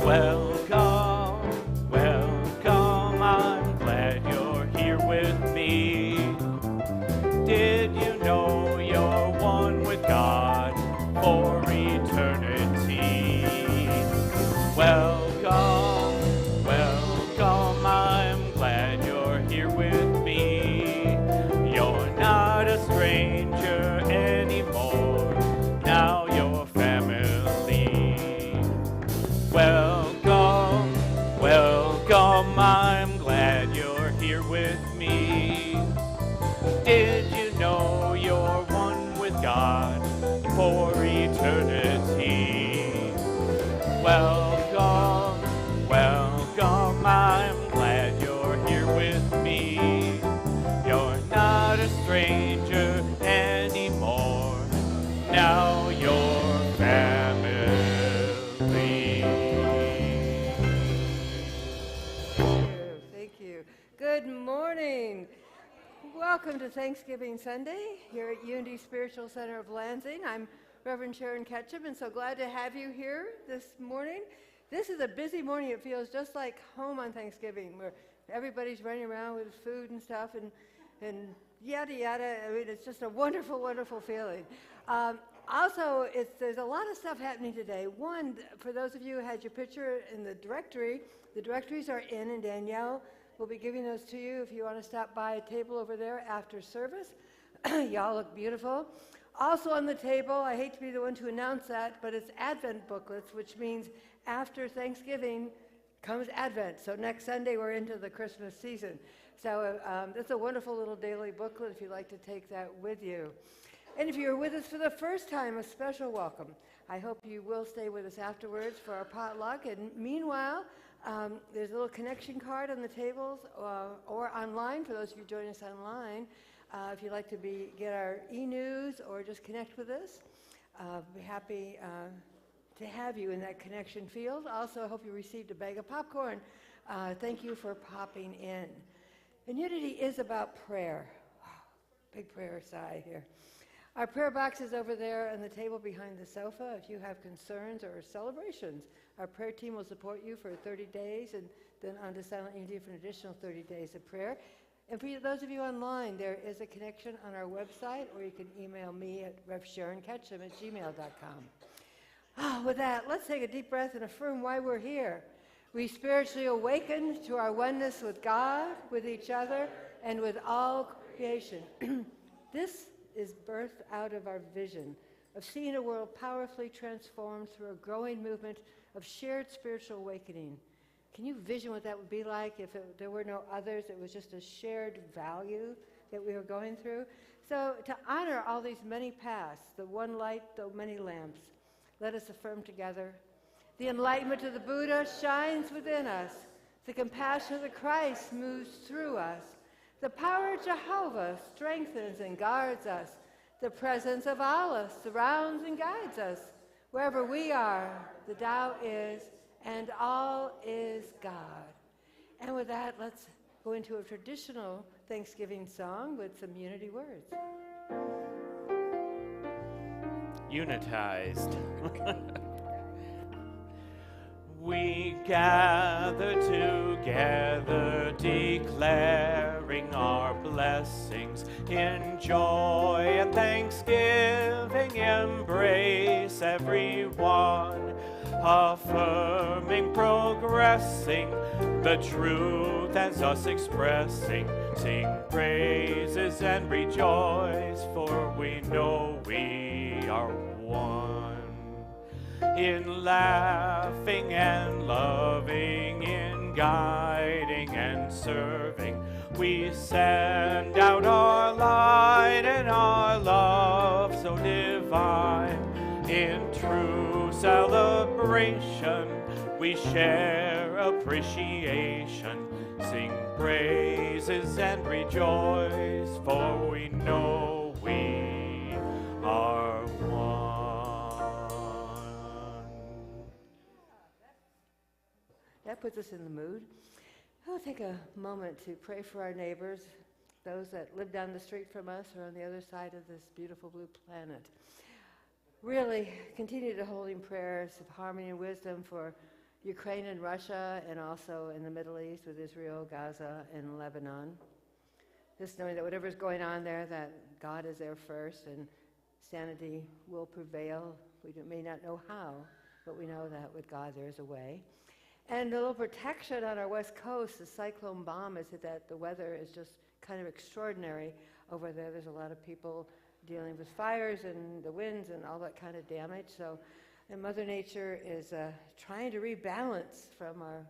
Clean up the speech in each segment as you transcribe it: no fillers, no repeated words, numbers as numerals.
Welcome, welcome, I'm glad you're here with me. Did you know you're one with God for eternity? Welcome, welcome, I'm glad you're here with me. You're not a stranger anymore, now you're family. Welcome, welcome, I'm glad you're here with me. Did you know you're one with God for eternity? Welcome, welcome, I'm glad you're here with me. You're not a stranger anymore, now you're family. Thank you. Good morning. Welcome to Thanksgiving Sunday here at Unity Spiritual Center of Lansing. I'm Reverend Sharon Ketchum, and so glad to have you here this morning. This is a busy morning. It feels just like home on Thanksgiving, where everybody's running around with food and stuff and yada yada. I mean, it's just a wonderful, wonderful feeling. Also, there's a lot of stuff happening today. One, for those of you who had your picture in the directory, the directories are in, and Danielle will be giving those to you if you want to stop by a table over there after service. Y'all look beautiful. Also on the table, I hate to be the one to announce that, but it's Advent booklets, which means after Thanksgiving comes Advent. So next Sunday, we're into the Christmas season. So it's a wonderful little daily booklet if you'd like to take that with you. And if you're with us for the first time, a special welcome. I hope you will stay with us afterwards for our potluck. And meanwhile, there's a little connection card on the tables or online for those of you joining us online. If you'd like to get our e-news or just connect with us, be happy to have you in that connection field. Also, I hope you received a bag of popcorn. Thank you for popping in. And Unity is about prayer. Big prayer sigh here. Our prayer box is over there on the table behind the sofa. If you have concerns or celebrations, our prayer team will support you for 30 days and then on to Silent Unity for an additional 30 days of prayer. And for those of you online, there is a connection on our website, or you can email me at revsharonketchum@gmail.com. With that, let's take a deep breath and affirm why we're here. We spiritually awaken to our oneness with God, with each other, and with all creation. This is birthed out of our vision of seeing a world powerfully transformed through a growing movement of shared spiritual awakening. Can you vision what that would be like if there were no others? It was just a shared value that we were going through. So to honor all these many paths, the one light, the many lamps, let us affirm together. The enlightenment of the Buddha shines within us. The compassion of the Christ moves through us. The power of Jehovah strengthens and guards us. The presence of Allah surrounds and guides us. Wherever we are, the Tao is, and all is God. And with that, let's go into a traditional Thanksgiving song with some unity words. Unitized. We gather together, declaring our blessings in joy and thanksgiving. Embrace everyone, affirming, progressing the truth as us expressing. Sing praises and rejoice, for we know we are one. In laughing and loving, in guiding and serving, we send out our light and our love so divine. In true celebration, we share appreciation, sing praises and rejoice, for we know we are one. That puts us in the mood. I'll take a moment to pray for our neighbors, those that live down the street from us or on the other side of this beautiful blue planet. Really continue to hold in prayers of harmony and wisdom for Ukraine and Russia, and also in the Middle East with Israel, Gaza, and Lebanon. Just knowing that whatever's going on there, that God is there first, and sanity will prevail. We may not know how, but we know that with God there is a way. And a little protection on our west coast. The cyclone bomb has hit that. The weather is just kind of extraordinary over there. There's a lot of people dealing with fires and the winds and all that kind of damage. So, and Mother Nature is trying to rebalance from our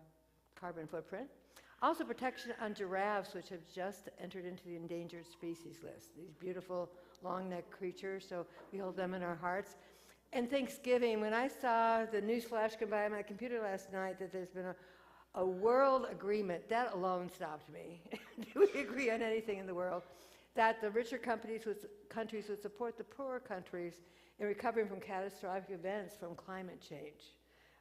carbon footprint. Also protection on giraffes, which have just entered into the endangered species list. These beautiful long-necked creatures, so we hold them in our hearts. And Thanksgiving, when I saw the news flash come by on my computer last night that there's been a world agreement, that alone stopped me. Do we agree on anything in the world? That the richer countries would support the poorer countries in recovering from catastrophic events from climate change.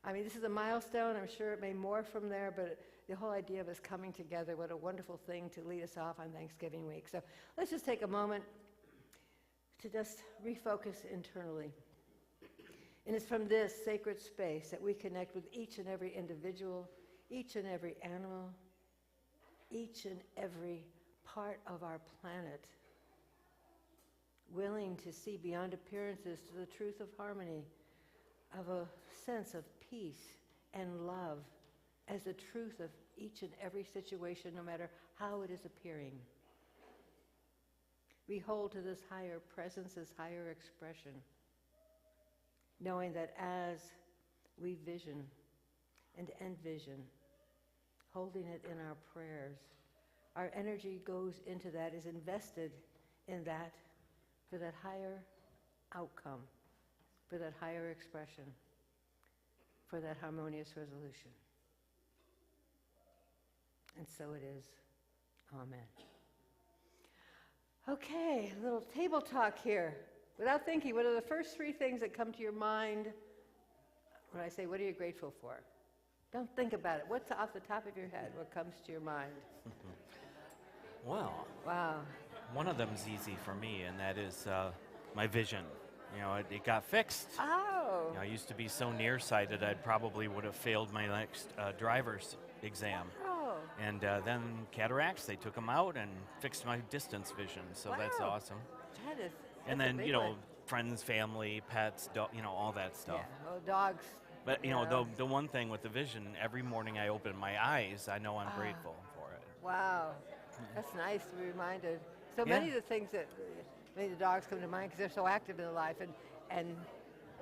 I mean, this is a milestone. I'm sure it may more from there, but the whole idea of us coming together, what a wonderful thing to lead us off on Thanksgiving week. So let's just take a moment to just refocus internally. And it's from this sacred space that we connect with each and every individual, each and every animal, each and every part of our planet, willing to see beyond appearances to the truth of harmony, of a sense of peace and love as the truth of each and every situation, no matter how it is appearing. We hold to this higher presence, this higher expression, knowing that as we vision and envision, holding it in our prayers, our energy goes into that, is invested in that, for that higher outcome, for that higher expression, for that harmonious resolution. And so it is. Amen. Okay, a little table talk here. Without thinking, what are the first three things that come to your mind when I say, what are you grateful for? Don't think about it. What's off the top of your head? What comes to your mind? Well, Wow. one of them's easy for me, and that is my vision. You know, it got fixed. Oh. You know, I used to be so nearsighted, I probably would have failed my next driver's exam. Oh. And then cataracts, they took them out and fixed my distance vision, so that's Wow. awesome. That's And a then, big you know, one. friends, family, pets, all that stuff. Yeah, well, dogs. But, you Yeah. know, the one thing with the vision, every morning I open my eyes, I know I'm grateful for it. Wow. That's nice to be reminded. So Yeah. many of the things that, many of the dogs come to mind because they're so active in their life, and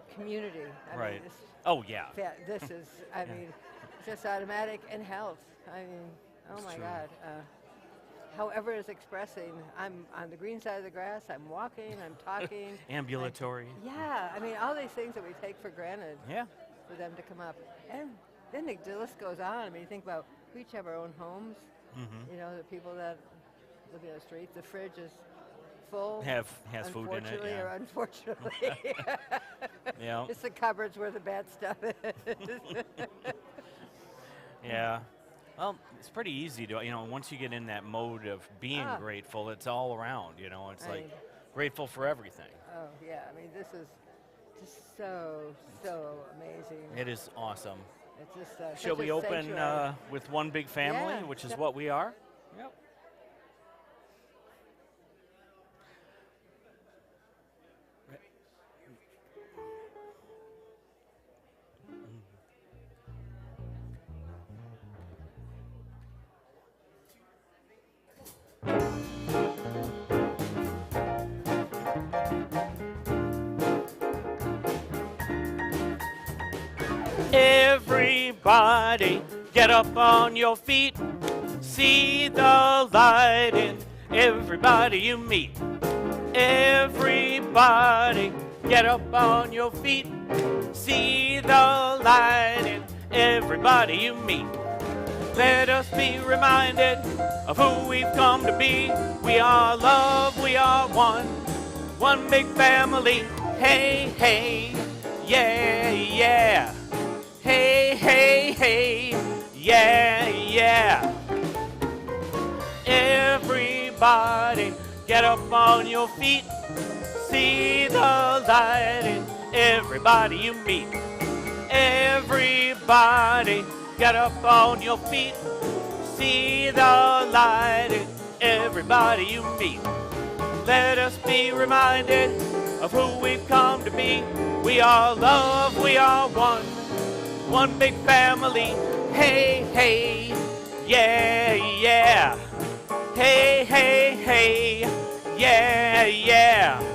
community. I Right. mean, Oh, yeah. this is, I mean, just automatic, and health. I mean, oh It's my true. God. However it's expressing, I'm on the green side of the grass, I'm walking, I'm talking. Ambulatory. Yeah, I mean, all these things that we take for granted Yeah. for them to come up. And then the list goes on. I mean, you think about, we each have our own homes. Mm-hmm. You know, the people that live in the street, the fridge is full. Has food in it, Unfortunately yeah. or unfortunately. Yeah. It's the cupboards where the bad stuff is. Yeah. Well, it's pretty easy to, once you get in that mode of being grateful, it's all around, It's like grateful for everything. Oh, yeah. I mean, this is just so amazing. It is awesome. It's just Shall such we a open sanctuary. with one big family, Yeah. which is Yep. what we are? Yep. Everybody, get up on your feet. See the light in everybody you meet. Everybody, get up on your feet. See the light in everybody you meet. Let us be reminded of who we've come to be. We are love, we are one big family. Hey, hey, yeah, yeah. Hey, hey, hey, yeah, yeah. Everybody, get up on your feet. See the light in everybody you meet. Everybody, Everybody, get up on your feet. See the light in everybody you meet. Let us be reminded of who we've come to be. We are love, we are one big family. Hey, hey, yeah, yeah. Hey, hey, hey, yeah, yeah.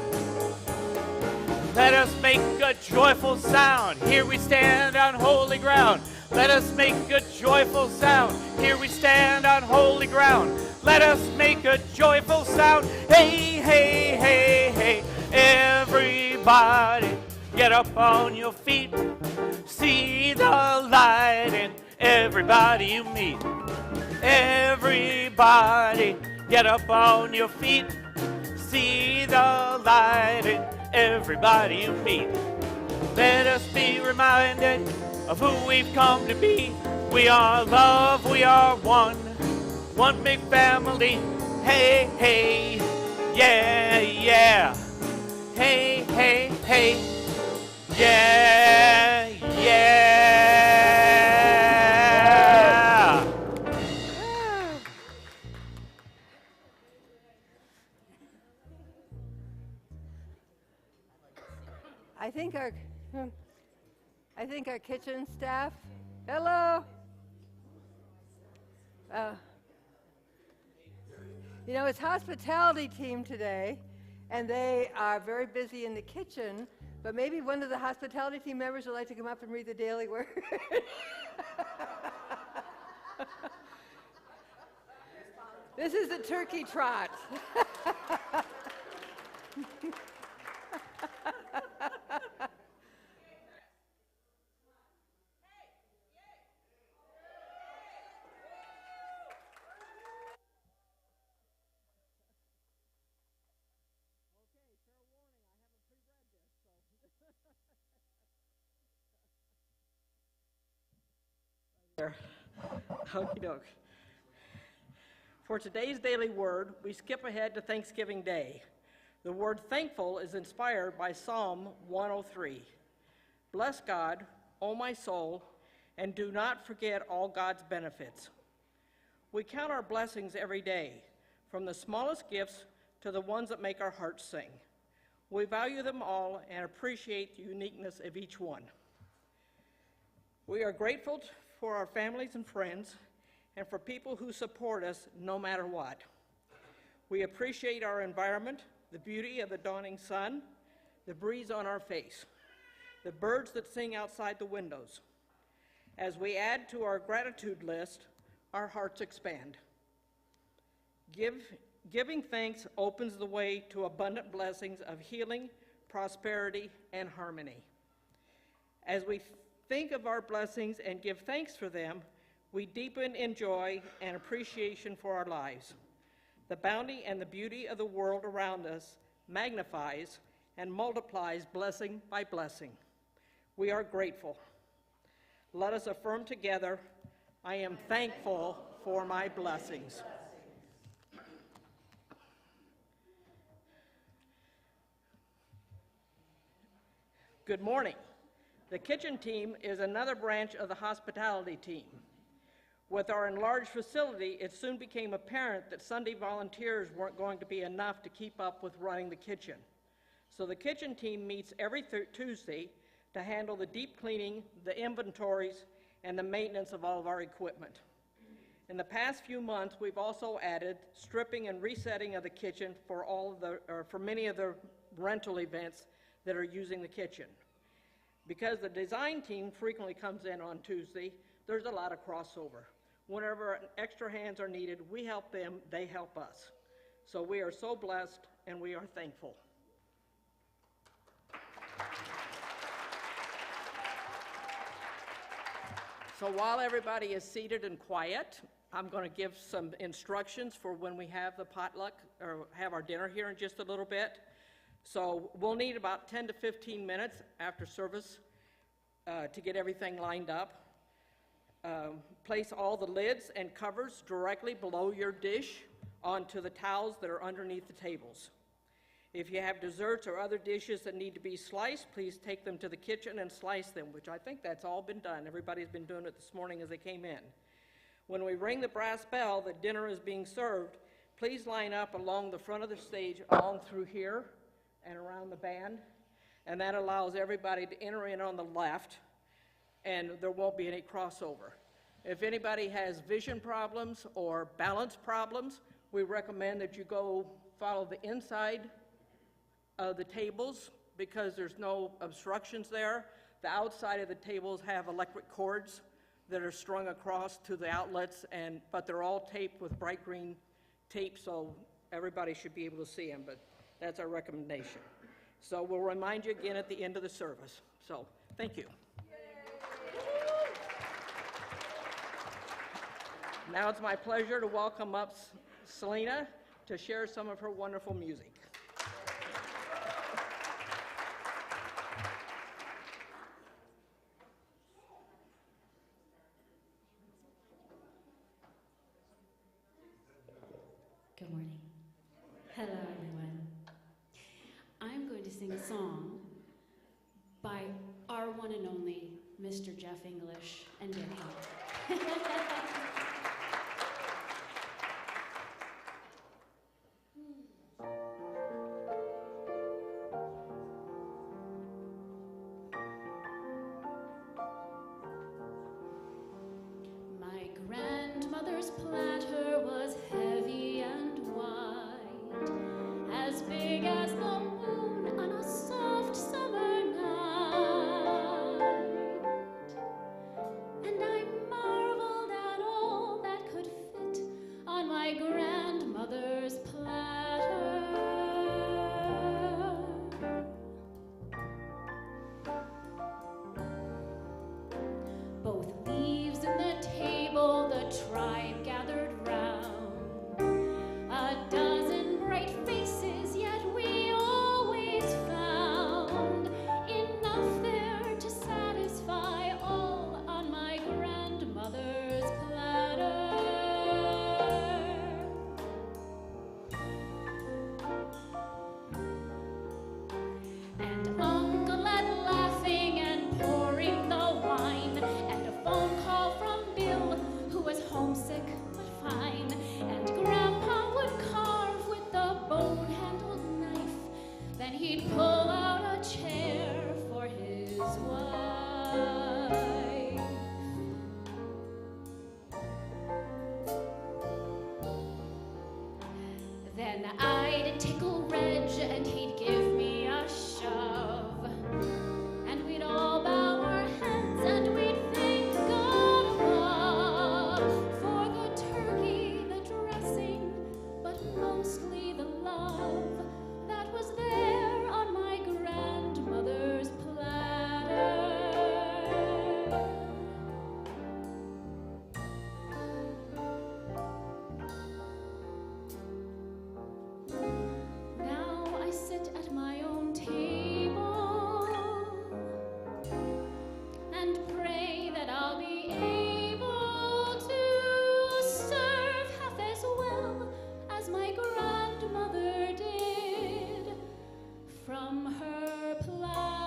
Let us make a joyful sound. Here we stand on holy ground. Let us make a joyful sound. Here we stand on holy ground. Let us make a joyful sound. Hey, hey, hey, hey. Everybody, get up on your feet. See the light in everybody you meet. Everybody, get up on your feet. See the light in everybody you meet. Let us be reminded of who we've come to be. We are love, we are one big family. Hey, hey, yeah, yeah. Hey, hey, hey, yeah, yeah. I think our kitchen staff, hello. You know, it's hospitality team today, and they are very busy in the kitchen, but maybe one of the hospitality team members would like to come up and read the daily word. This is the turkey trot. Okie doke. For today's daily word, we skip ahead to Thanksgiving Day. The word thankful is inspired by Psalm 103. Bless God, O my soul, and do not forget all God's benefits. We count our blessings every day, from the smallest gifts to the ones that make our hearts sing. We value them all and appreciate the uniqueness of each one. We are grateful for our families and friends, and for people who support us no matter what. We appreciate our environment, the beauty of the dawning sun, the breeze on our face, the birds that sing outside the windows. As we add to our gratitude list, our hearts expand. Giving thanks opens the way to abundant blessings of healing, prosperity, and harmony. As we think of our blessings and give thanks for them, we deepen in joy and appreciation for our lives. The bounty and the beauty of the world around us magnifies and multiplies blessing by blessing. We are grateful. Let us affirm together, I am thankful for my blessings. Good morning. The kitchen team is another branch of the hospitality team. With our enlarged facility, it soon became apparent that Sunday volunteers weren't going to be enough to keep up with running the kitchen. So the kitchen team meets every Tuesday to handle the deep cleaning, the inventories, and the maintenance of all of our equipment. In the past few months, we've also added stripping and resetting of the kitchen for many of the rental events that are using the kitchen. Because the design team frequently comes in on Tuesday, there's a lot of crossover. Whenever extra hands are needed, we help them, they help us. So we are so blessed and we are thankful. So while everybody is seated and quiet, I'm going to give some instructions for when we have the potluck or have our dinner here in just a little bit. So we'll need about 10 to 15 minutes after service to get everything lined up. Place all the lids and covers directly below your dish onto the towels that are underneath the tables. If you have desserts or other dishes that need to be sliced, please take them to the kitchen and slice them, which I think that's all been done. Everybody's been doing it this morning as they came in. When we ring the brass bell that dinner is being served, please line up along the front of the stage, along through here and around the band, and that allows everybody to enter in on the left, and there won't be any crossover. If anybody has vision problems or balance problems, we recommend that you go follow the inside of the tables because there's no obstructions there. The outside of the tables have electric cords that are strung across to the outlets, but they're all taped with bright green tape, so everybody should be able to see them, but that's our recommendation. So we'll remind you again at the end of the service. So thank you. Now it's my pleasure to welcome up Selena to share some of her wonderful music. Good morning. Hello, everyone. I'm going to sing a song by our one and only Mr. Jeff English and get help. My grandmother's platter was heavy and wide, as big as the moon on a soft summer night. And I marveled at all that could fit on my grandmother's platter. Both leaves in the table, the tribe gathered round. A dozen bright faces, yet we always found enough there to satisfy all on my grandmother's platter. And Uncle Led laughing and pouring the wine, and a phone call from Bill, who was homesick but fine. And Grandpa would carve with the bone-handled knife, then he'd pull out a chair for his wife. Then I'd tickle Reg and he'd give me a shove, and we'd all bow our heads and we'd thank God above for the turkey, the dressing, but mostly the love that was there on my grandmother's platter. Now I sit at my own table and pray that I'll be able to serve half as well as my grandmother did from her platter.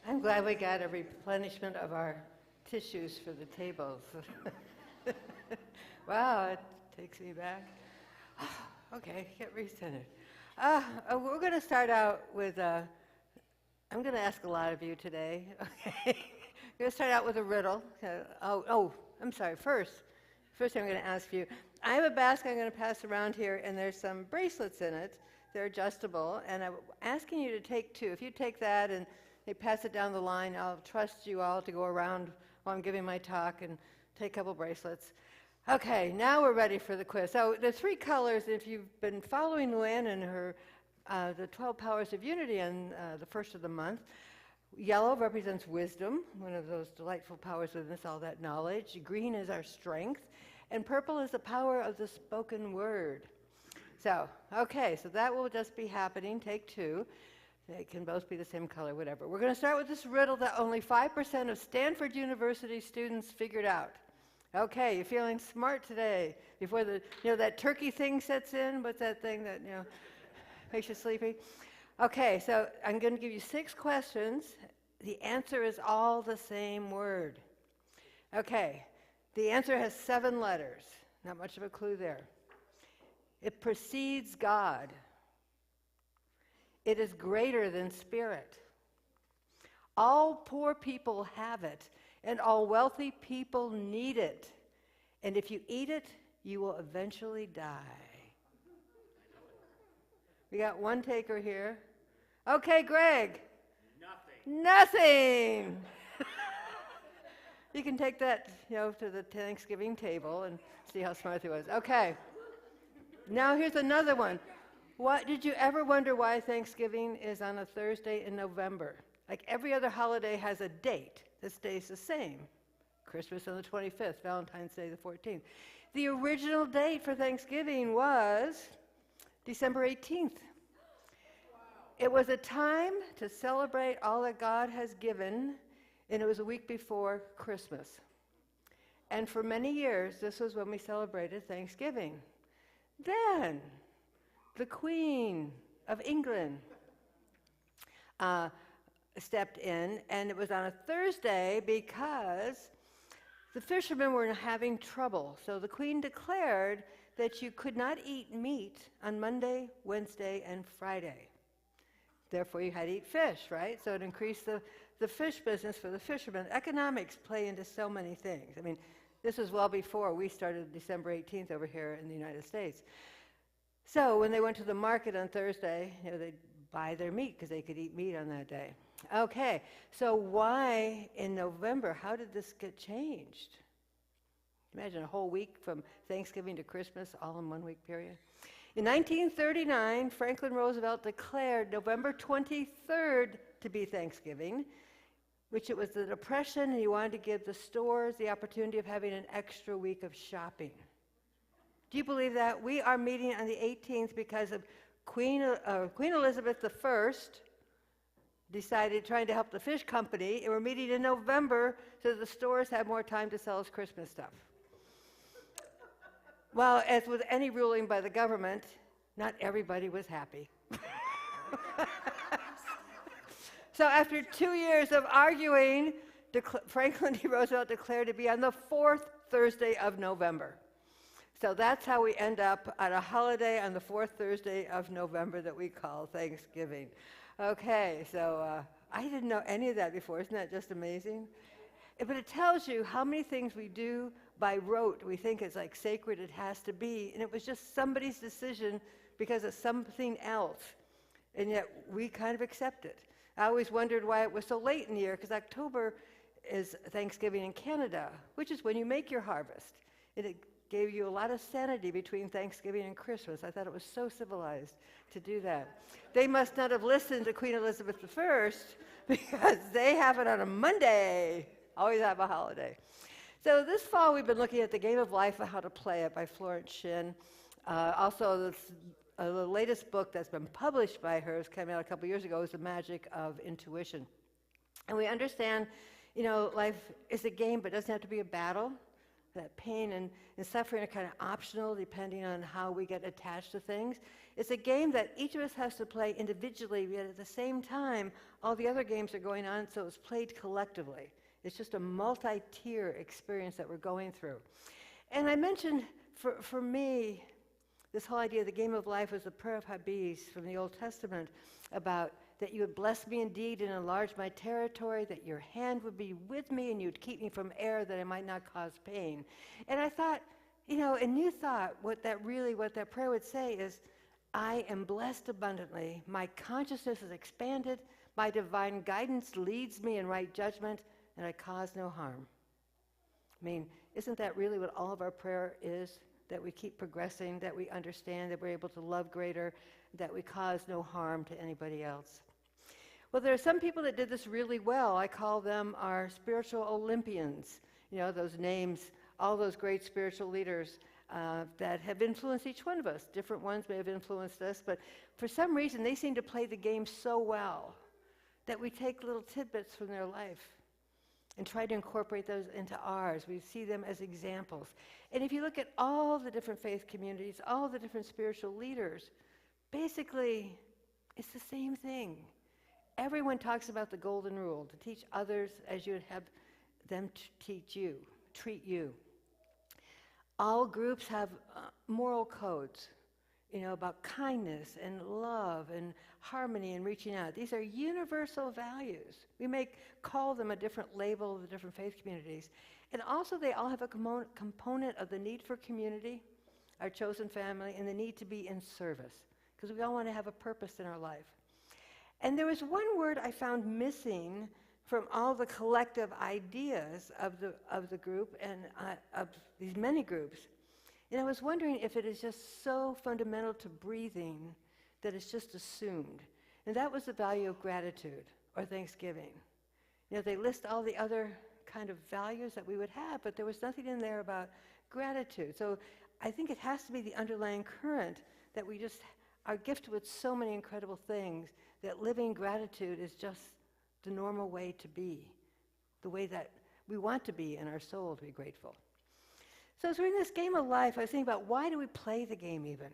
I'm glad we got a replenishment of our tissues for the tables. Wow, it takes me back. Okay, get recentered. We're going to start out with, I'm going to ask a lot of you today. Okay, I'm going to start out with a riddle. I'm sorry, first I'm going to ask you, I have a basket I'm going to pass around here, and there's some bracelets in it. They're adjustable, and I'm asking you to take two. If you take that and they pass it down the line, I'll trust you all to go around while I'm giving my talk and take a couple bracelets. Okay, now we're ready for the quiz. So the three colors, if you've been following Luann and her, the 12 Powers of Unity on the first of the month, Yellow represents wisdom, one of those delightful powers within us, all that knowledge. Green is our strength. And purple is the power of the spoken word. So, okay, so that will just be happening. Take two. They can both be the same color, whatever. We're going to start with this riddle that only 5% of Stanford University students figured out. Okay, you're feeling smart today. Before that turkey thing sets in. What's that thing that, makes you sleepy? Okay, so I'm going to give you 6 questions. The answer is all the same word. Okay, the answer has 7 letters. Not much of a clue there. It precedes God. It is greater than spirit. All poor people have it, and all wealthy people need it. And if you eat it, you will eventually die. We got one taker here. Okay, Greg. Nothing. You can take that, to the Thanksgiving table and see how smart he was. Okay. Now here's another one. What did you ever wonder why Thanksgiving is on a Thursday in November? Like every other holiday has a date that stays the same. Christmas on the 25th, Valentine's Day the 14th. The original date for Thanksgiving was December 18th. It was a time to celebrate all that God has given, and it was a week before Christmas. And for many years, this was when we celebrated Thanksgiving. Then, the Queen of England stepped in, and it was on a Thursday because the fishermen were having trouble. So the Queen declared that you could not eat meat on Monday, Wednesday, and Friday. Therefore, you had to eat fish, right? So it increased the fish business for the fishermen. Economics play into so many things. I mean, this was well before we started December 18th over here in the United States. So when they went to the market on Thursday, they'd buy their meat because they could eat meat on that day. Okay, so why in November? How did this get changed? Imagine a whole week from Thanksgiving to Christmas, all in 1 week period. In 1939, Franklin Roosevelt declared November 23rd to be Thanksgiving, which it was the Depression, and he wanted to give the stores the opportunity of having an extra week of shopping. Do you believe that? We are meeting on the 18th because of Queen Elizabeth I decided trying to help the fish company, and we're meeting in November so that the stores have more time to sell us Christmas stuff. Well, as with any ruling by the government, not everybody was happy. So after 2 years of arguing, Franklin D. Roosevelt declared to be on the 4th Thursday of November. So that's how we end up at a holiday on the 4th Thursday of November that we call Thanksgiving. Okay, so I didn't know any of that before. Isn't that just amazing? But it tells you how many things we do by rote. We think it's like sacred, it has to be. And it was just somebody's decision because of something else. And yet we kind of accept it. I always wondered why it was so late in the year, because October is Thanksgiving in Canada, which is when you make your harvest. And it gave you a lot of sanity between Thanksgiving and Christmas. I thought it was so civilized to do that. They must not have listened to Queen Elizabeth I because they have it on a Monday. Always have a holiday. So this fall we've been looking at The Game of Life and How to Play It by Florence Shinn. Also, the latest book that's been published by her, has come out a couple years ago, is The Magic of Intuition. And we understand, life is a game, but it doesn't have to be a battle. That pain and suffering are kind of optional depending on how we get attached to things. It's a game that each of us has to play individually, yet at the same time, all the other games are going on, so it's played collectively. It's just a multi-tier experience that we're going through. And I mentioned, for me, this whole idea of the game of life was the prayer of Habez from the Old Testament about that you would bless me indeed and enlarge my territory, that your hand would be with me and you would keep me from error that I might not cause pain. And I thought, a new thought, what that prayer would say is, I am blessed abundantly, my consciousness is expanded, my divine guidance leads me in right judgment, and I cause no harm. I mean, isn't that really what all of our prayer is? That we keep progressing, that we understand, that we're able to love greater, that we cause no harm to anybody else. Well, there are some people that did this really well. I call them our spiritual Olympians. You know, those names, all those great spiritual leaders that have influenced each one of us. Different ones may have influenced us, but for some reason they seem to play the game so well that we take little tidbits from their life and try to incorporate those into ours. We see them as examples. And if you look at all the different faith communities, all the different spiritual leaders, basically it's the same thing. Everyone talks about the golden rule, to teach others as you would have them treat you. All groups have moral codes, about kindness and love and harmony and reaching out. These are universal values. We may call them a different label of the different faith communities. And also they all have a component of the need for community, our chosen family, and the need to be in service, because we all want to have a purpose in our life. And there was one word I found missing from all the collective ideas of the group and of these many groups. And I was wondering if it is just so fundamental to breathing that it's just assumed. And that was the value of gratitude or thanksgiving. They list all the other kind of values that we would have, but there was nothing in there about gratitude. So I think it has to be the underlying current that we just are gifted with so many incredible things that living gratitude is just the normal way to be, the way that we want to be in our soul, to be grateful. So as we're in this game of life, I was thinking about, why do we play the game even?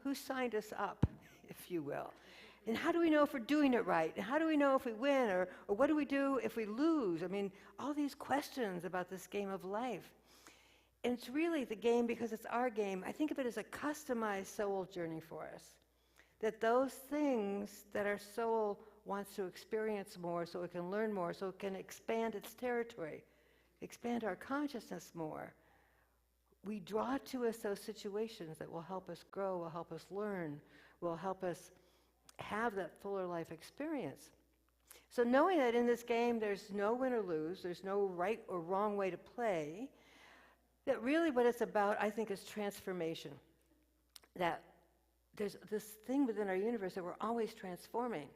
Who signed us up, if you will? And how do we know if we're doing it right? And how do we know if we win? Or what do we do if we lose? I mean, all these questions about this game of life. And it's really the game because it's our game. I think of it as a customized soul journey for us. That those things that our soul wants to experience more, so it can learn more, so it can expand its territory, expand our consciousness more, we draw to us those situations that will help us grow, will help us learn, will help us have that fuller life experience. So knowing that in this game there's no win or lose, there's no right or wrong way to play, that really what it's about, I think, is transformation. That there's this thing within our universe that we're always transforming.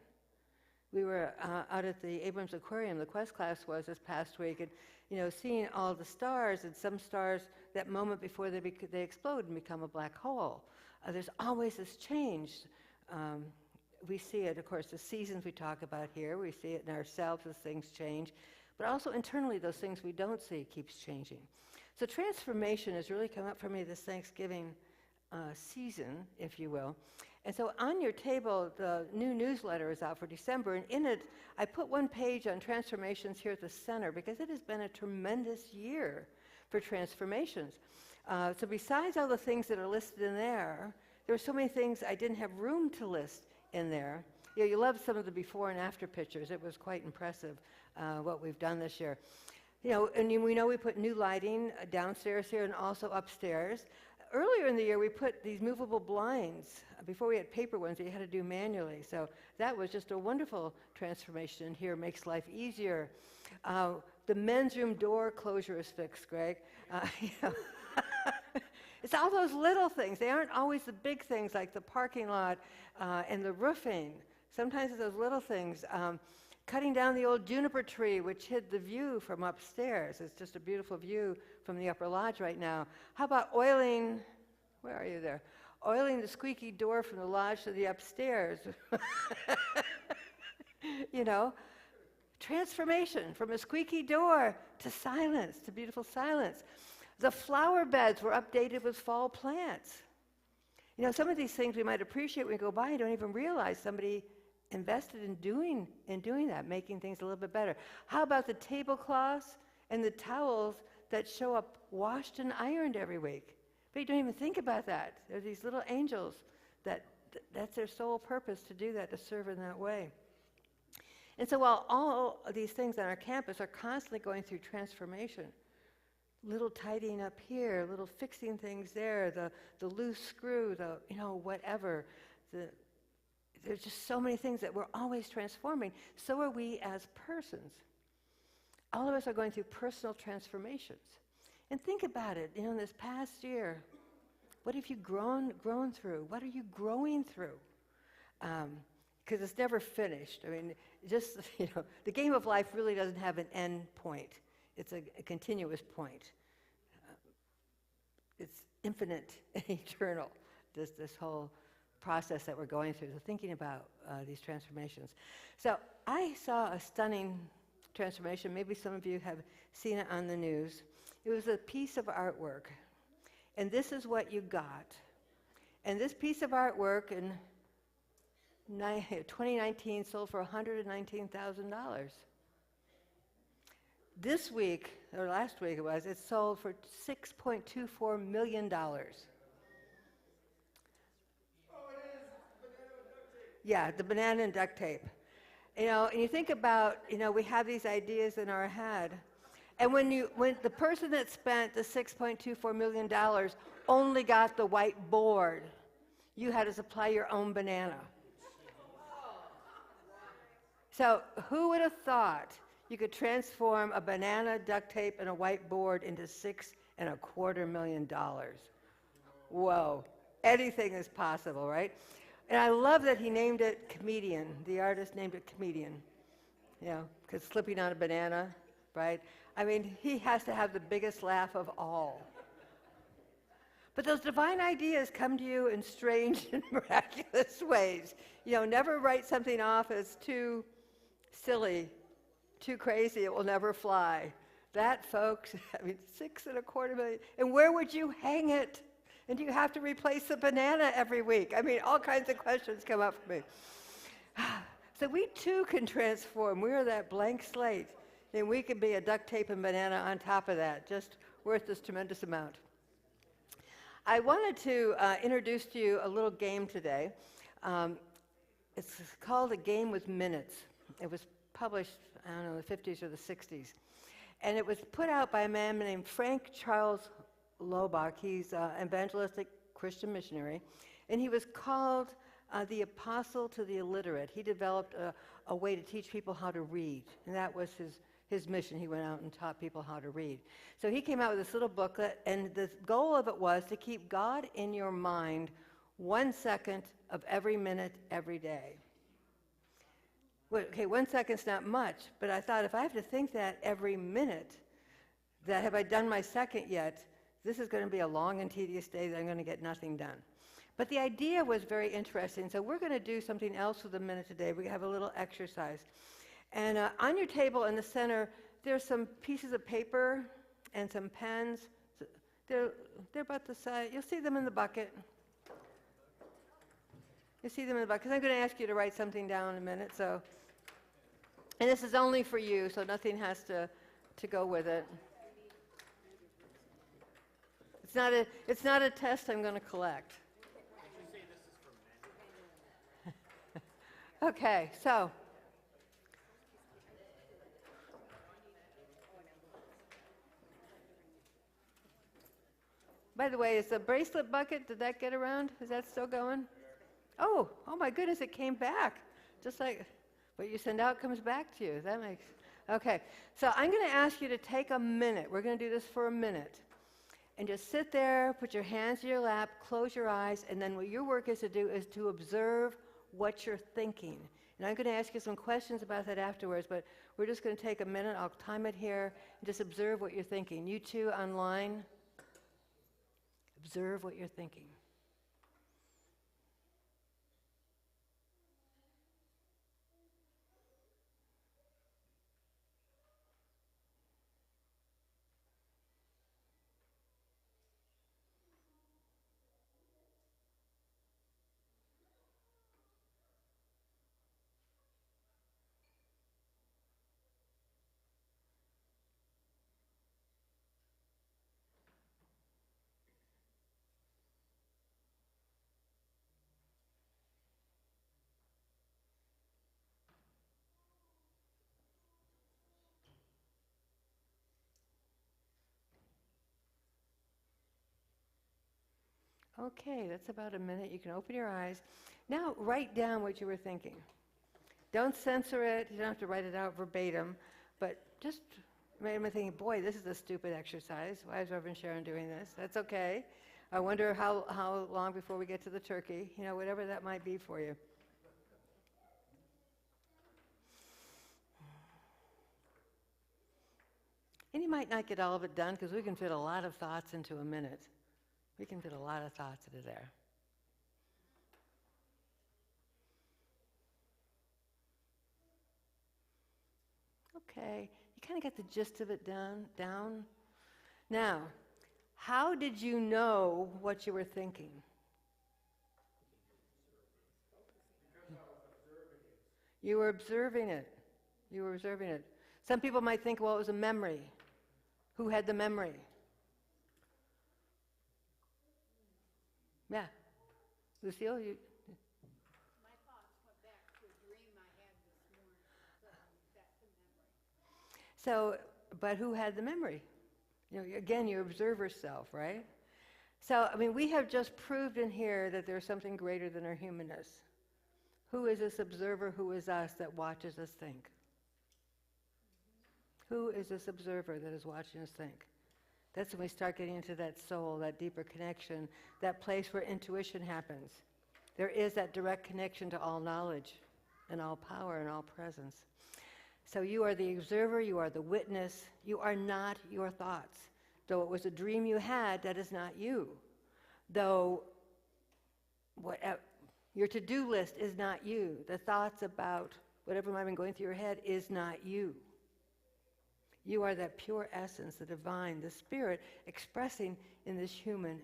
We were out at the Abrams Aquarium, the Quest class was this past week, and seeing all the stars, and some stars, that moment before they explode and become a black hole. There's always this change. We see it, of course, the seasons we talk about here. We see it in ourselves as things change. But also internally, those things we don't see keeps changing. So transformation has really come up for me this Thanksgiving season, if you will. And so on your table, the new newsletter is out for December, and in it, I put one page on transformations here at the center, because it has been a tremendous year for transformations. So besides all the things that are listed in there were so many things I didn't have room to list in there. You love some of the before and after pictures. It was quite impressive what we've done this year. And we know we put new lighting downstairs here and also upstairs. Earlier in the year, we put these movable blinds. Before we had paper ones that you had to do manually. So that was just a wonderful transformation in here. Makes life easier. The men's room door closure is fixed, Greg. It's all those little things. They aren't always the big things like the parking lot and the roofing. Sometimes it's those little things. Cutting down the old juniper tree, which hid the view from upstairs. It's just a beautiful view from the upper lodge right now. How about oiling, where are you there? Oiling the squeaky door from the lodge to the upstairs. Transformation from a squeaky door to silence, to beautiful silence. The flower beds were updated with fall plants. Some of these things we might appreciate when we go by and don't even realize somebody invested in doing that, making things a little bit better. How about the tablecloths and the towels that show up washed and ironed every week? But you don't even think about that. There's these little angels that's their sole purpose, to do that, to serve in that way. And so while all of these things on our campus are constantly going through transformation, little tidying up here, little fixing things there, the loose screw, whatever, there's just so many things that we're always transforming. So are we as persons. All of us are going through personal transformations. And think about it, in this past year, what have you grown through? What are you growing through? because it's never finished. I mean, just, the game of life really doesn't have an end point. It's a continuous point. It's infinite and eternal, this whole process that we're going through, so thinking about these transformations. So I saw a stunning transformation. Maybe some of you have seen it on the news. It was a piece of artwork, and this is what you got. And this piece of artwork in 2019 sold for $119,000. This week, or last week it sold for $6.24 million. Yeah, the banana and duct tape. And you think about, we have these ideas in our head. And when the person that spent the $6.24 million only got the white board, you had to supply your own banana. So who would have thought you could transform a banana, duct tape, and a white board into $6.25 million? Whoa, anything is possible, right? And I love that he named it Comedian. The artist named it Comedian, because slipping on a banana, right? I mean, he has to have the biggest laugh of all. But those divine ideas come to you in strange and miraculous ways. Never write something off as too silly, too crazy, it will never fly. That, folks, $6.25 million. And where would you hang it? And do you have to replace the banana every week? I mean, all kinds of questions come up for me. So we too can transform. We're that blank slate. And we can be a duct tape and banana on top of that, just worth this tremendous amount. I wanted to introduce to you a little game today. It's called A Game with Minutes. It was published, I don't know, in the 50s or the 60s. And it was put out by a man named Frank Charles Lobach. He's an evangelistic Christian missionary. And he was called the apostle to the illiterate. He developed a way to teach people how to read. And that was his mission. He went out and taught people how to read. So he came out with this little booklet, and the goal of it was to keep God in your mind 1 second of every minute, every day. Well, okay, 1 second's not much, but I thought if I have to think that every minute, that have I done my second yet, this is going to be a long and tedious day that I'm going to get nothing done. But the idea was very interesting, so we're going to do something else with a minute today. We have a little exercise. And on your table in the center, there's some pieces of paper and some pens. They're about the size. You'll see them in the bucket. You'll see them in the bucket. 'Cause I'm going to ask you to write something down in a minute. So, and this is only for you, so nothing has to go with it. It's not a test I'm going to collect. Okay, so. By the way, is the bracelet bucket, did that get around? Is that still going? Oh my goodness, it came back. Just like what you send out comes back to you. That makes, okay. So I'm going to ask you to take a minute. We're going to do this for a minute. And just sit there, put your hands in your lap, close your eyes, and then what your work is to do is to observe what you're thinking. And I'm going to ask you some questions about that afterwards, but we're just going to take a minute. I'll time it here and just observe what you're thinking. You too, online, observe what you're thinking. Okay, that's about a minute. You can open your eyes. Now write down what you were thinking. Don't censor it. You don't have to write it out verbatim, but just maybe thinking, boy, this is a stupid exercise. Why is Reverend Sharon doing this? That's okay. I wonder how long before we get to the turkey, whatever that might be for you. And you might not get all of it done because we can fit a lot of thoughts into a minute. We can fit a lot of thoughts into there. Okay, you kind of got the gist of it down. Now, how did you know what you were thinking? Because I was observing it. You were observing it. You were observing it. Some people might think, well, it was a memory. Who had the memory? Yeah. Lucille, you... My thoughts went back to a dream I had this morning, so that's the memory. So, but who had the memory? You know, again, your observer self, right? So, I mean, we have just proved in here that there's something greater than our humanness. Who is this observer? Who is us that watches us think? Who is this observer that is watching us think? That's when we start getting into that soul, that deeper connection, that place where intuition happens. There is that direct connection to all knowledge and all power and all presence. So you are the observer, you are the witness, you are not your thoughts. Though it was a dream you had, that is not you. Though your to-do list is not you. The thoughts about whatever might have been going through your head is not you. You are that pure essence, the divine, the spirit expressing in this human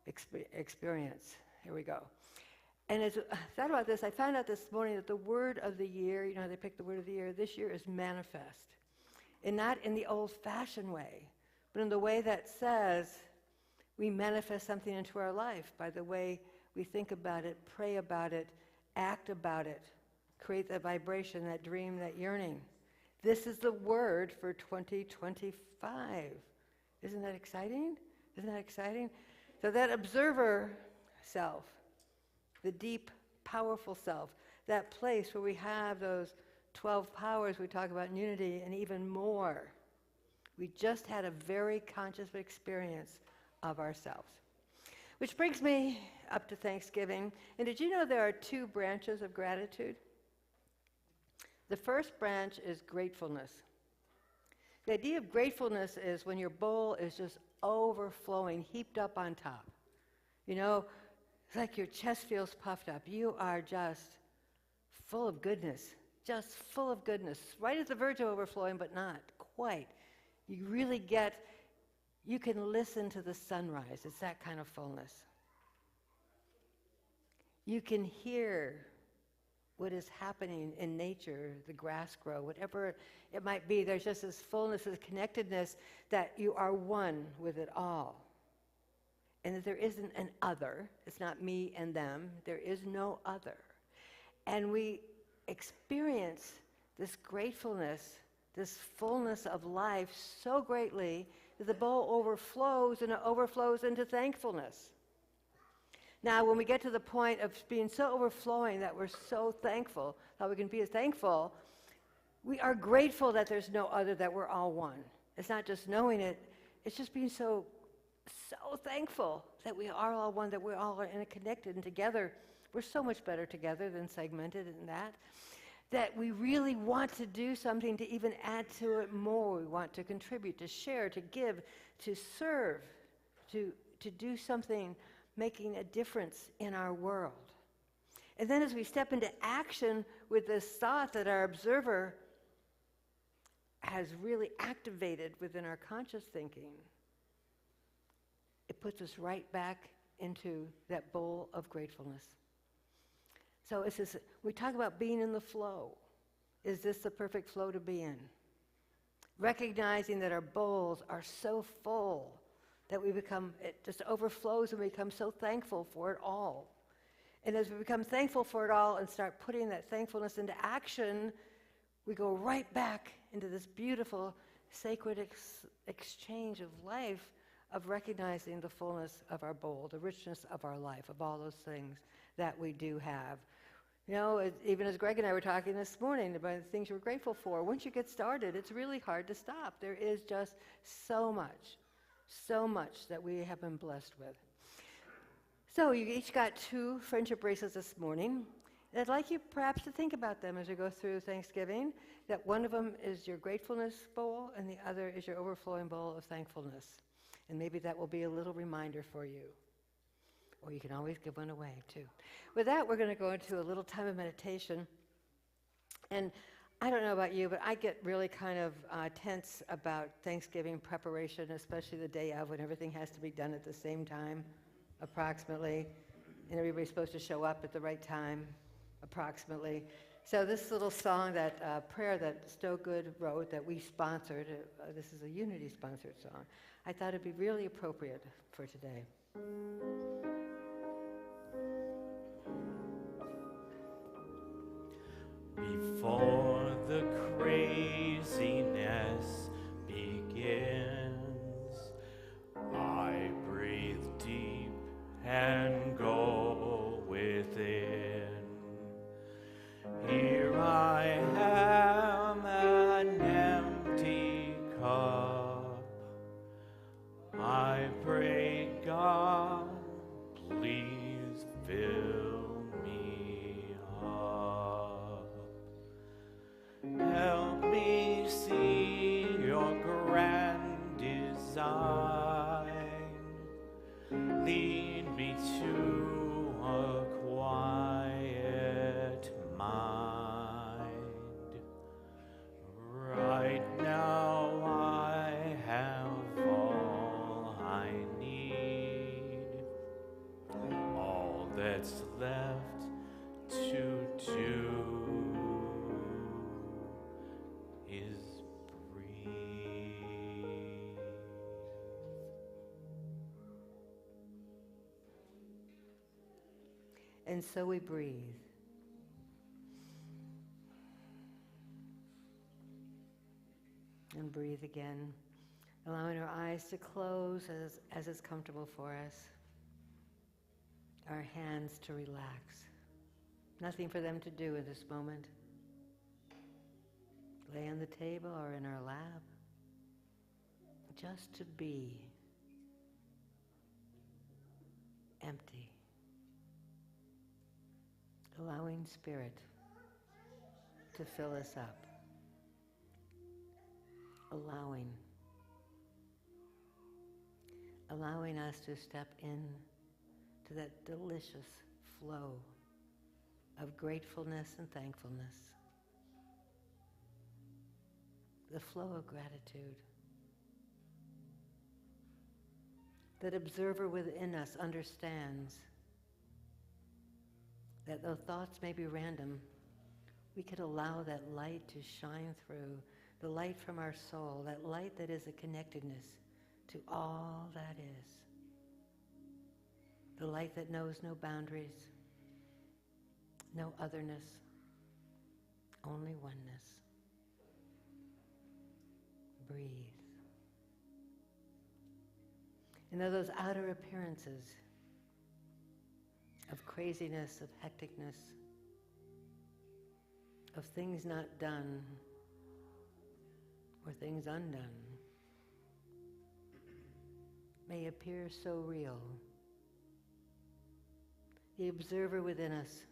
experience. Here we go. And as I thought about this, I found out this morning that the word of the year, you know how they pick the word of the year, this year is manifest. And not in the old-fashioned way, but in the way that says we manifest something into our life by the way we think about it, pray about it, act about it, create that vibration, that dream, that yearning. This is the word for 2025. Isn't that exciting? Isn't that exciting? So that observer self, the deep, powerful self, that place where we have those 12 powers we talk about in unity and even more. We just had a very conscious experience of ourselves. Which brings me up to Thanksgiving. And did you know there are 2 branches of gratitude? The first branch is gratefulness. The idea of gratefulness is when your bowl is just overflowing, heaped up on top. You know, it's like your chest feels puffed up. You are just full of goodness, just full of goodness, right at the verge of overflowing, but not quite. You really you can listen to the sunrise. It's that kind of fullness. You can hear what is happening in nature, the grass grow, whatever it might be. There's just this fullness, this connectedness that you are one with it all. And that there isn't an other. It's not me and them. There is no other. And we experience this gratefulness, this fullness of life so greatly that the bowl overflows, and it overflows into thankfulness. Now, when we get to the point of being so overflowing that we're so thankful, how we can be thankful, we are grateful that there's no other, that we're all one. It's not just knowing it, it's just being so thankful that we are all one, that we all are interconnected and together. We're so much better together than segmented in that we really want to do something to even add to it more. We want to contribute, to share, to give, to serve, to do something making a difference in our world. And then as we step into action with this thought that our observer has really activated within our conscious thinking, it puts us right back into that bowl of gratefulness. So it's this, we talk about being in the flow. Is this the perfect flow to be in? Recognizing that our bowls are so full that it just overflows and we become so thankful for it all. And as we become thankful for it all and start putting that thankfulness into action, we go right back into this beautiful, sacred exchange of life, of recognizing the fullness of our bowl, the richness of our life, of all those things that we do have. You know, even as Greg and I were talking this morning about the things we're grateful for, once you get started, it's really hard to stop. There is just so much that we have been blessed with. So you each got 2 friendship bracelets this morning. I'd like you perhaps to think about them as we go through Thanksgiving, that one of them is your gratefulness bowl and the other is your overflowing bowl of thankfulness. And maybe that will be a little reminder for you. Or you can always give one away, too. With that, we're going to go into a little time of meditation. And I don't know about you, but I get really kind of tense about Thanksgiving preparation, especially the day of when everything has to be done at the same time, approximately. And everybody's supposed to show up at the right time, approximately. So this little song, that prayer that Stogood wrote, that we sponsored, this is a Unity-sponsored song, I thought it'd be really appropriate for today. Before the craziness begins, I breathe deep and go within. Here I am, an empty cup. I pray, God, please fill me up. Help me see your grand design. Lead me to a quiet mind. Right now I have all I need. All that's left to do is breathe. And so we breathe. And breathe again, allowing our eyes to close as is comfortable for us. Our hands to relax. Nothing for them to do in this moment. Lay on the table or in our lap. Just to be empty. Allowing Spirit to fill us up. Allowing us to step in to that delicious flow of gratefulness and thankfulness. The flow of gratitude. That observer within us understands that though thoughts may be random, we could allow that light to shine through, the light from our soul, that light that is a connectedness to all that is. The light that knows no boundaries, no otherness, only oneness. Breathe. And though those outer appearances of craziness, of hecticness, of things not done or things undone may appear so real, the observer within us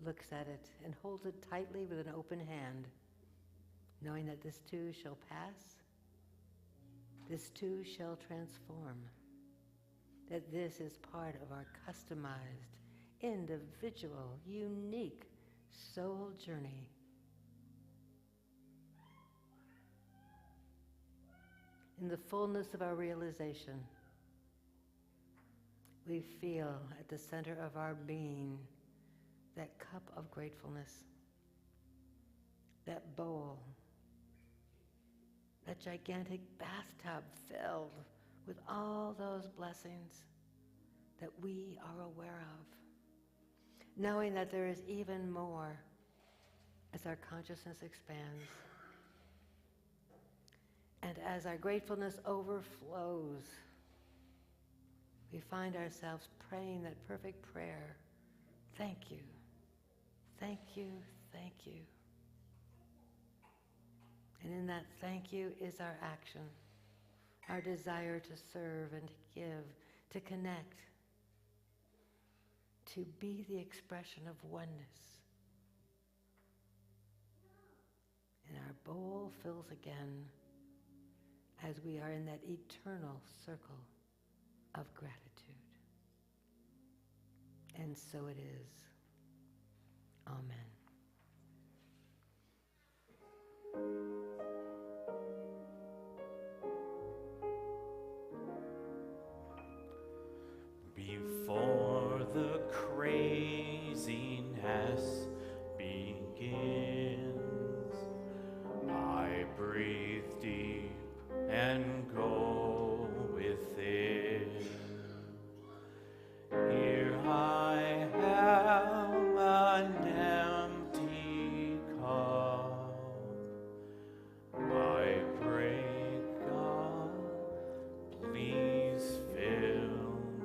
looks at it and holds it tightly with an open hand, knowing that this too shall pass, this too shall transform, that this is part of our customized, individual, unique soul journey. In the fullness of our realization, we feel at the center of our being that cup of gratefulness, that bowl, that gigantic bathtub filled with all those blessings that we are aware of, knowing that there is even more as our consciousness expands. And as our gratefulness overflows, we find ourselves praying that perfect prayer. Thank you, thank you, thank you. And in that thank you is our action, our desire to serve and to give, to connect, to be the expression of oneness. And our bowl fills again as we are in that eternal circle of gratitude. And so it is. Amen. Before the craziness begins, I breathe deep and go within. Here I am, an empty cup. I pray, God, please fill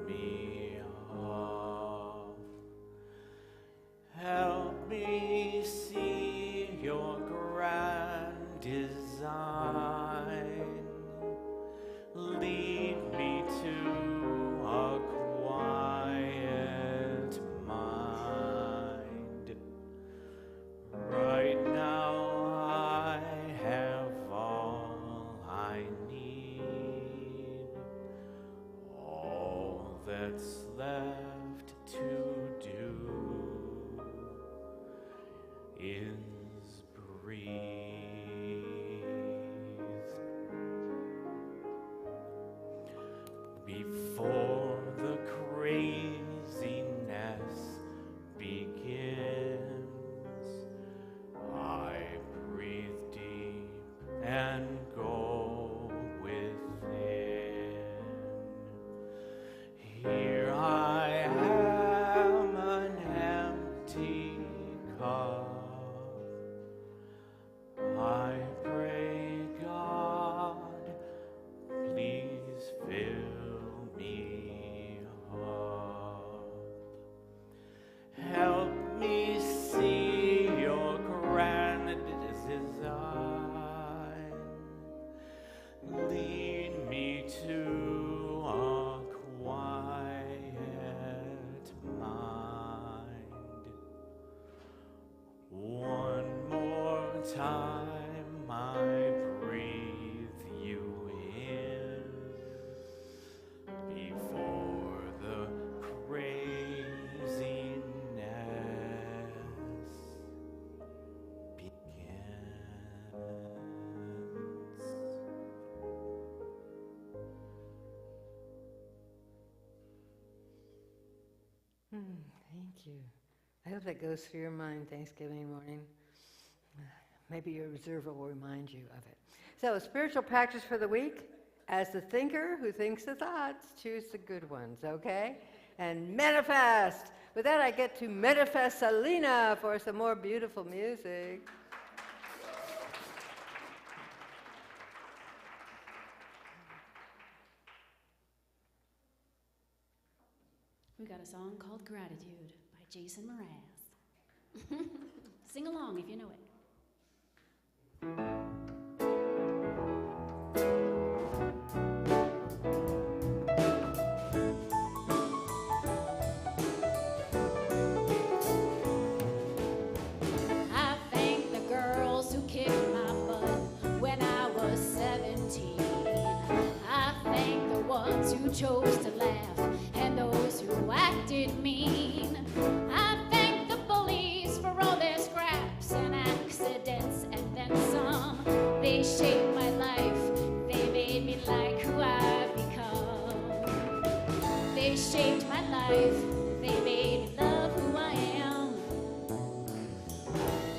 me up. Help me see your grand design. Lead me to a quiet mind. Right now I have all I need. All that's left to do is breathe. Before the craziness begins, I breathe deep and go within. Here I am, an empty cup. I pray, God, please fill me up. Help me see your grand design. Lead me to a quiet mind. One more time I breathe you in before the craziness begins. Thank you. I hope that goes through your mind Thanksgiving morning. Maybe your reserve will remind you of it. So, spiritual practice for the week. As the thinker who thinks the thoughts, choose the good ones, okay? And manifest. With that, I get to manifest Selena for some more beautiful music. We've got a song called Gratitude by Jason Mraz. Sing along if you know it. I thank the girls who kicked my butt when I was 17. I thank the ones who chose to laugh and those who acted mean. I thank the bullies for all their scraps and accidents and then some. They shaped my life, they made me like who I've become. They shaped my life, they made me love who I am.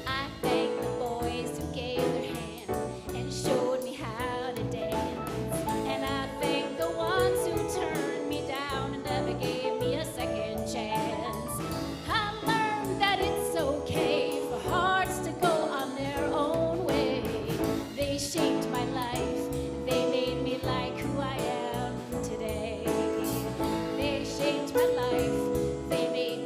I thank the boys who gave their hand and showed me how to dance. And I thank the ones who turned me down and never gave me a second chance. I learned that it's okay for hearts to go on their own way. They shaped my life, they made me like who I am today. They shaped my life, they made me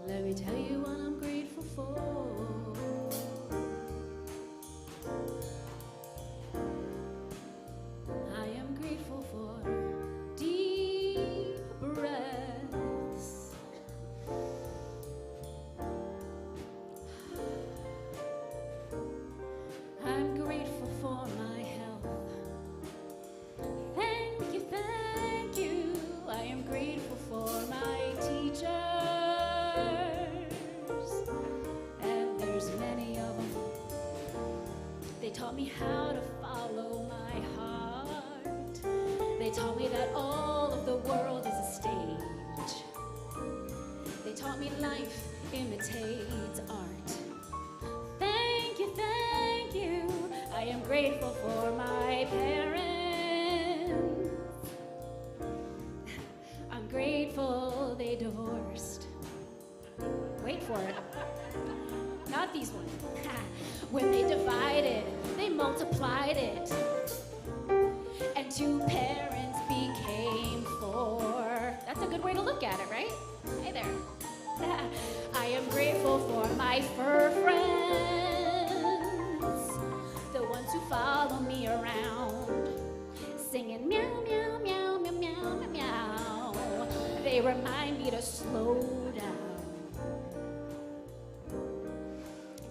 Let me tell you what I'm grateful for. I am grateful for deep breaths. I'm grateful for my health. Thank you, thank you. I am grateful for my teachers. And there's many of them. They taught me how to follow my heart. They taught me that all of the world is a stage. They taught me life imitates art. Thank you, thank you. I am grateful for my parents. I'm grateful they divorced. Wait for it. Not these ones. When they divided, they multiplied it. And two parents became four. That's a good way to look at it, right? Hey there. I am grateful for my fur friends, the ones who follow me around, singing meow, meow, meow, meow, meow, meow, meow. They remind me to slow down,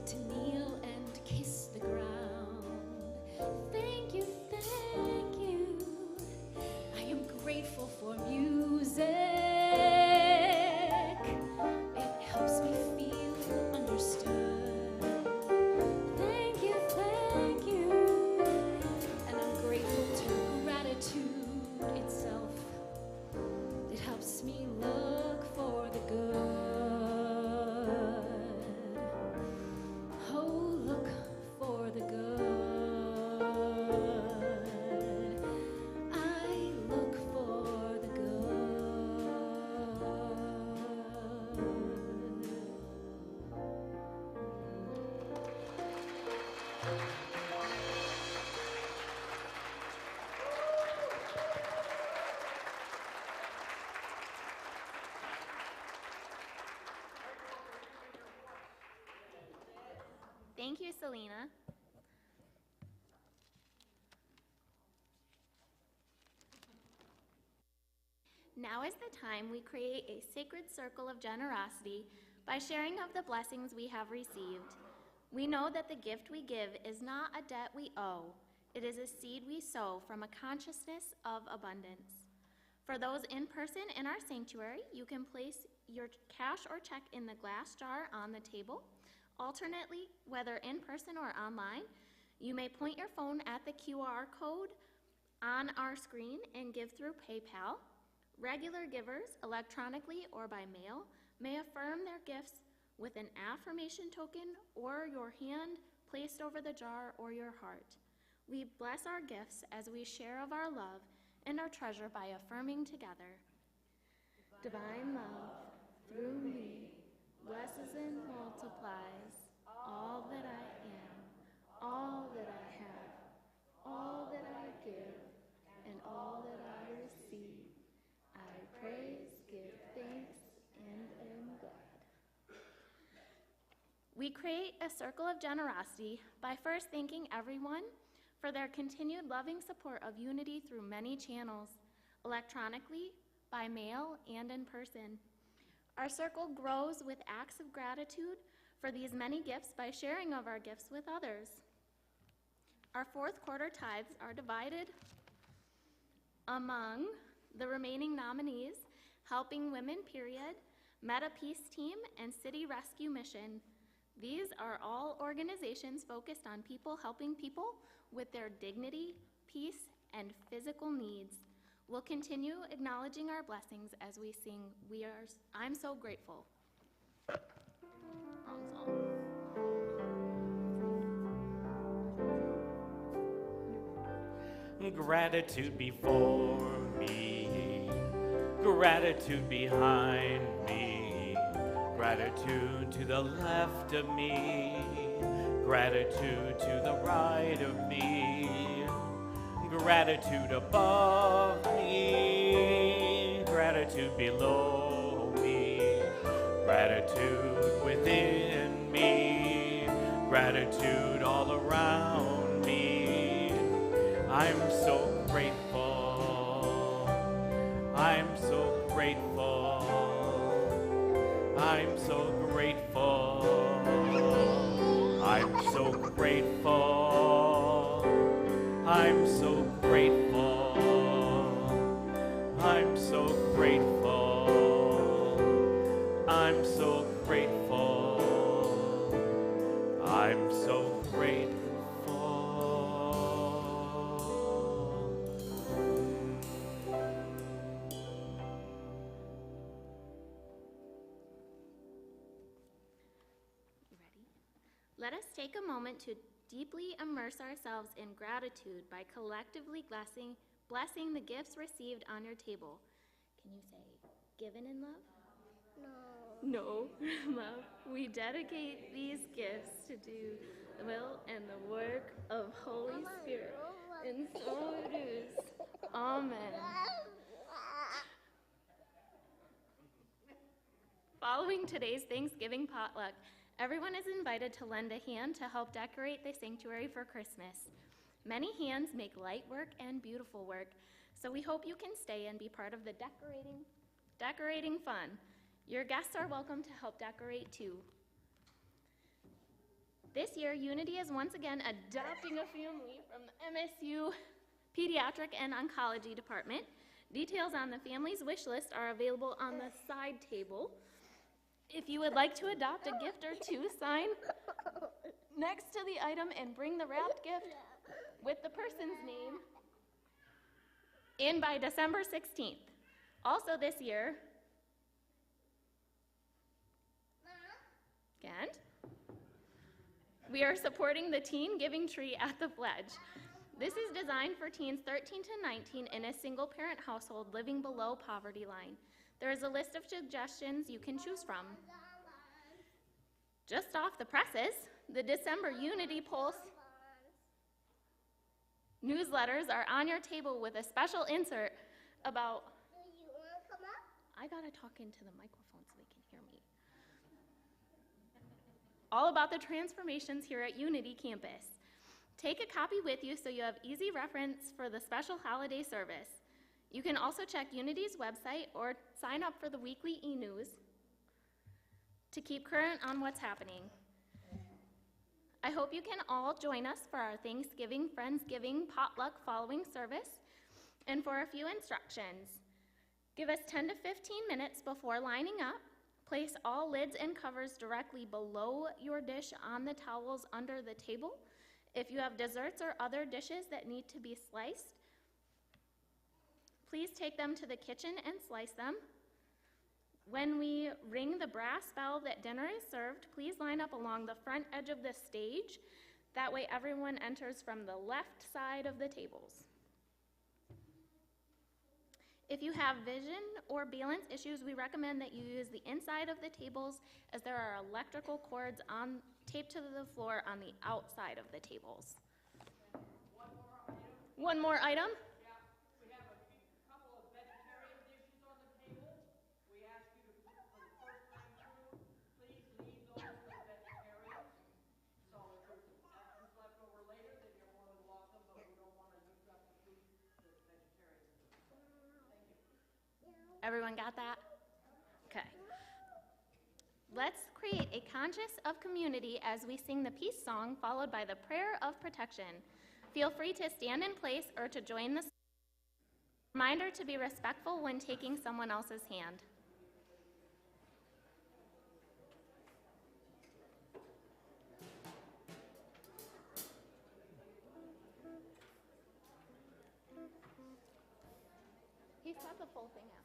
to kneel and kiss the ground. Thank you, thank you. I am grateful for music. It helps me feel understood. Thank you, thank you. And I'm grateful to gratitude itself. It helps me look for the good. Oh, look for the good. I look for the good. Thank you, Selena. Now is the time we create a sacred circle of generosity by sharing of the blessings we have received. We know that the gift we give is not a debt we owe. It is a seed we sow from a consciousness of abundance. For those in person in our sanctuary, you can place your cash or check in the glass jar on the table. Alternately, whether in person or online, you may point your phone at the QR code on our screen and give through PayPal. Regular givers, electronically or by mail, may affirm their gifts with an affirmation token or your hand placed over the jar or your heart. We bless our gifts as we share of our love and our treasure by affirming together. Divine love, through me, blesses and multiplies all that I am, all that I have, all that I give, and all that I receive. I praise, give thanks, and am glad. We create a circle of generosity by first thanking everyone for their continued loving support of Unity through many channels, electronically, by mail, and in person. Our circle grows with acts of gratitude for these many gifts by sharing of our gifts with others. Our fourth quarter tithes are divided among the remaining nominees: Helping Women Period, Meta Peace Team, and City Rescue Mission. These are all organizations focused on people helping people with their dignity, peace, and physical needs. We'll continue acknowledging our blessings as we sing I'm So Grateful. Wrong song. Gratitude before me, gratitude behind me, gratitude to the left of me, gratitude to the right of me, gratitude above me, gratitude below me, Gratitude within me, gratitude all around me. I'm so grateful. I'm so grateful. I'm so grateful. I'm so grateful. I'm so grateful. I'm so grateful. I'm so grateful. I'm so grateful. Let us take a moment to deeply immerse ourselves in gratitude by collectively blessing the gifts received on your table. Can you say, given in love? No, love. We dedicate these gifts to do the will and the work of Holy Spirit. And so it is. Amen. Following today's Thanksgiving potluck, everyone is invited to lend a hand to help decorate the sanctuary for Christmas. Many hands make light work and beautiful work, so we hope you can stay and be part of the decorating fun. Your guests are welcome to help decorate too. This year, Unity is once again adopting a family from the MSU Pediatric and Oncology Department. Details on the family's wish list are available on the side table. If you would like to adopt a gift or two, sign next to the item and bring the wrapped gift with the person's name in by December 16th. Also this year, and we are supporting the Teen Giving Tree at the Pledge. This is designed for teens 13 to 19 in a single-parent household living below poverty line. There is a list of suggestions you can choose from. Just off the presses, the December Unity Pulse newsletters are on your table with a special insert about... I gotta talk into the microphone so they can hear me. All about the transformations here at Unity Campus. Take a copy with you so you have easy reference for the special holiday service. You can also check Unity's website or sign up for the weekly e-news to keep current on what's happening. I hope you can all join us for our Thanksgiving Friendsgiving potluck following service and for a few instructions. Give us 10 to 15 minutes before lining up. Place all lids and covers directly below your dish on the towels under the table. If you have desserts or other dishes that need to be sliced, please take them to the kitchen and slice them. When we ring the brass bell that dinner is served, please line up along the front edge of the stage. That way everyone enters from the left side of the tables. If you have vision or balance issues, we recommend that you use the inside of the tables as there are electrical cords taped to the floor on the outside of the tables. One more item? Yeah, we have a couple of vegetarian dishes on the table. We ask you to, for the first time through, please leave those for the vegetarians. So if there's extras left over later, then you're more than welcome, but we don't want to use up the food that the vegetarians do. Thank you. Everyone got that? Okay. Let's create a conscience of community as we sing the peace song followed by the prayer of protection. Feel free to stand in place or to join the song. Reminder to be respectful when taking someone else's hand. He's got the full thing at home.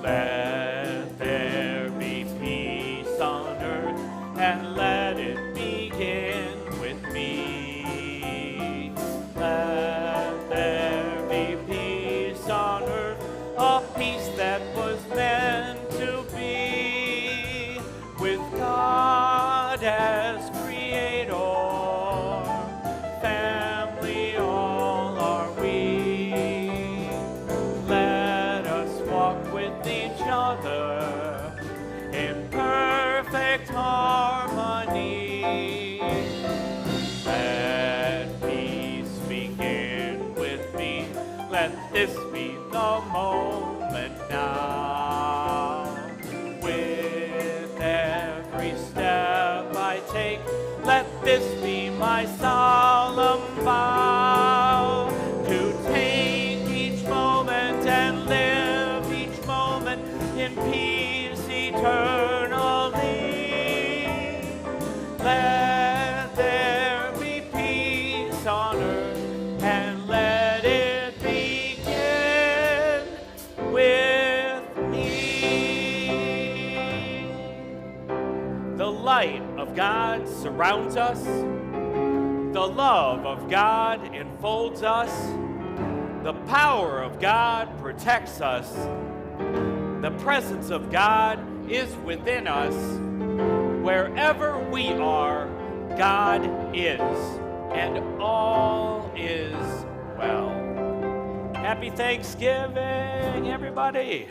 Let there be peace on earth, and let it begin with me. Let there be peace on earth, a peace that was meant to be, with God as creator, family all light of God surrounds us. The love of God enfolds us. The power of God protects us. The presence of God is within us. Wherever we are, God is, and all is well. Happy Thanksgiving, everybody.